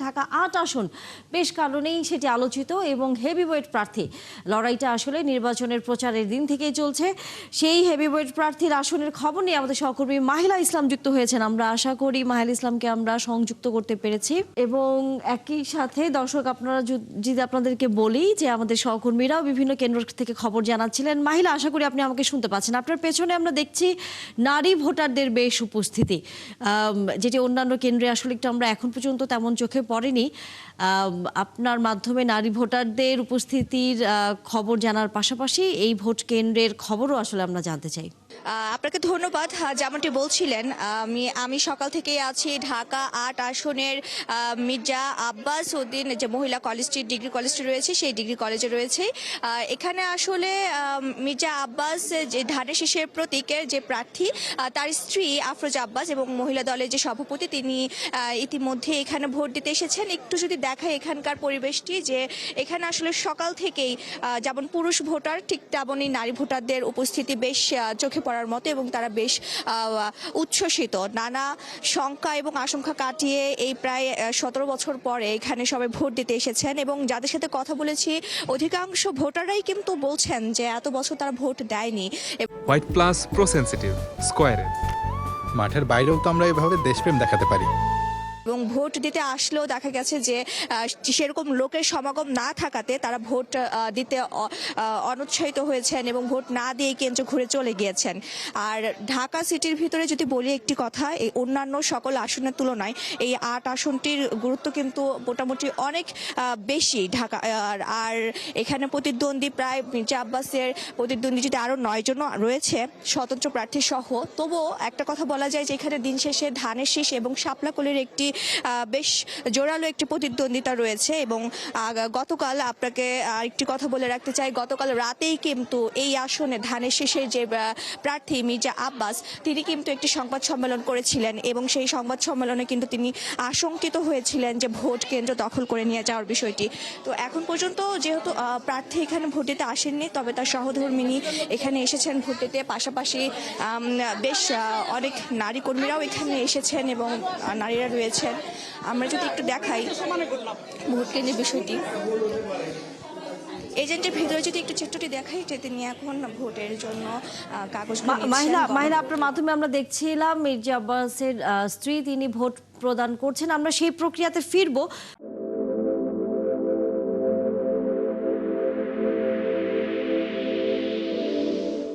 ঢাকা ৮ আসন বেশ কারণেই সেটি আলোচিত এবং হেভিওয়েট প্রার্থী লড়াইটা আসলে নির্বাচনের প্রচারের দিন থেকেই চলছে। সেই হেভিওয়েট প্রার্থীর আসনের খবর নিয়ে আমাদের সহকর্মী মাহিলা ইসলাম যুক্ত হয়েছেন। আমরা আশা করি মাহিলা ইসলামকে আমরা সংযুক্ত করতে পেরেছি এবং একই সাথে দর্শক আপনারা যদি আপনাদেরকে বলি যে আমাদের সহকর্মীরাও বিভিন্ন কেন্দ্র থেকে খবর জানাচ্ছিলেন। মাহিলা, আশা করি আপনি আমাকে শুনতে পাচ্ছেন। আপনার পেছনে আমরা দেখছি নারী ভোটারদের বেশ উপস্থিতি, যেটি অন্যান্য কেন্দ্রে আসলে একটু আমরা এখন পর্যন্ত তেমন চোখে পড়েনি। আপনার মাধ্যমে নারী ভোটারদের উপস্থিতির খবর জানার পাশাপাশি এই ভোট কেন্দ্রের খবরও আসলে আমরা জানতে চাই। আপনাকে ধন্যবাদ। যেমনটি বলছিলেন, আমি সকাল থেকেই আছি ঢাকা ৮ আসনের মির্জা আব্বাস উদ্দিন যে মহিলা কলেজটি, ডিগ্রি কলেজটি রয়েছে, সেই ডিগ্রি কলেজে রয়েছে। এখানে আসলে মির্জা আব্বাস যে ধানের শীষের প্রতীকের যে প্রার্থী, তার স্ত্রী আফরোজা আব্বাস এবং মহিলা দলের যে সভাপতি, তিনি ইতিমধ্যে এখানে ভোট দিতে এসেছেন। একটু যদি দেখায় এখানকার পরিবেশটি, যে এখানে আসলে সকাল থেকেই যেমন পুরুষ ভোটার ঠিক তেমনই নারী ভোটারদের উপস্থিতি বেশ চোখে পড়ার মতো এবং তারা বেশ উচ্ছ্বসিত। নানা শঙ্কা এবং আশঙ্কা কাটিয়ে এই প্রায় 17 বছর পরে এখানে সবাই ভোট দিতে এসেছেন এবং যাদের সাথে কথা বলেছি অধিকাংশ ভোটাররাই কিন্তু বলছেন যে এত বছর তারা ভোট দেয়নি। হোয়াইট প্লাস প্রো সেনসিটিভ স্কয়ারের মাঠের বাইরেও তো আমরা এভাবে দেশপ্রেম দেখাতে পারি। এবং ভোট দিতে আসলেও দেখা গেছে যে সেরকম লোকের সমাগম না থাকাতে তারা ভোট দিতে অনুৎসাহিত হয়েছেন এবং ভোট না দিয়ে কেন্দ্র ঘুরে চলে গিয়েছেন। আর ঢাকা সিটির ভিতরে যদি বলি একটি কথা, এই অন্যান্য সকল আসনের তুলনায় এই ৮ আসনটির গুরুত্ব কিন্তু মোটামুটি অনেক বেশি ঢাকা। আর এখানে প্রতিদ্বন্দ্বী প্রায় মির্জা আব্বাসের প্রতিদ্বন্দ্বী যদি আরও 9 জন রয়েছে স্বতন্ত্র প্রার্থী সহ, তবুও একটা কথা বলা যায় যে এখানে দিন শেষে ধানের শীষ এবং শাপলাকলির একটি বেশ জোরালো একটি প্রতিদ্বন্দ্বিতা রয়েছে। এবং গতকাল আপনাকে আরেকটি কথা বলে রাখতে চাই, গতকাল রাতেই কিন্তু এই আসনে ধানের শীষের যে প্রার্থী মির্জা আব্বাস, তিনি কিন্তু একটি সংবাদ সম্মেলন করেছিলেন এবং সেই সংবাদ সম্মেলনে কিন্তু তিনি আশঙ্কিত হয়েছিলেন যে ভোট কেন্দ্র দখল করে নিয়ে যাওয়ার বিষয়টি। তো এখন পর্যন্ত যেহেতু প্রার্থী এখানে ভোট দিতে আসেননি, তবে তার সহধর্মিনী এখানে এসেছেন ভোট দিতে। পাশাপাশি বেশ অনেক নারী কর্মীরাও এখানে এসেছেন এবং নারীরা রয়েছেন। আমরা যদি একটু দেখাই ভোট কেন্দ্রের বিষয়টি, এজেন্টের ভেতরে যদি একটু চিত্রটি দেখাই, যে তিনি এখন ভোটের জন্য কাগজ মাহিলা, আপনার মাধ্যমে আমরা দেখছিলাম মির্জা আব্বাসের স্ত্রী তিনি ভোট প্রদান করছেন। আমরা সেই প্রক্রিয়াতে ফিরবো।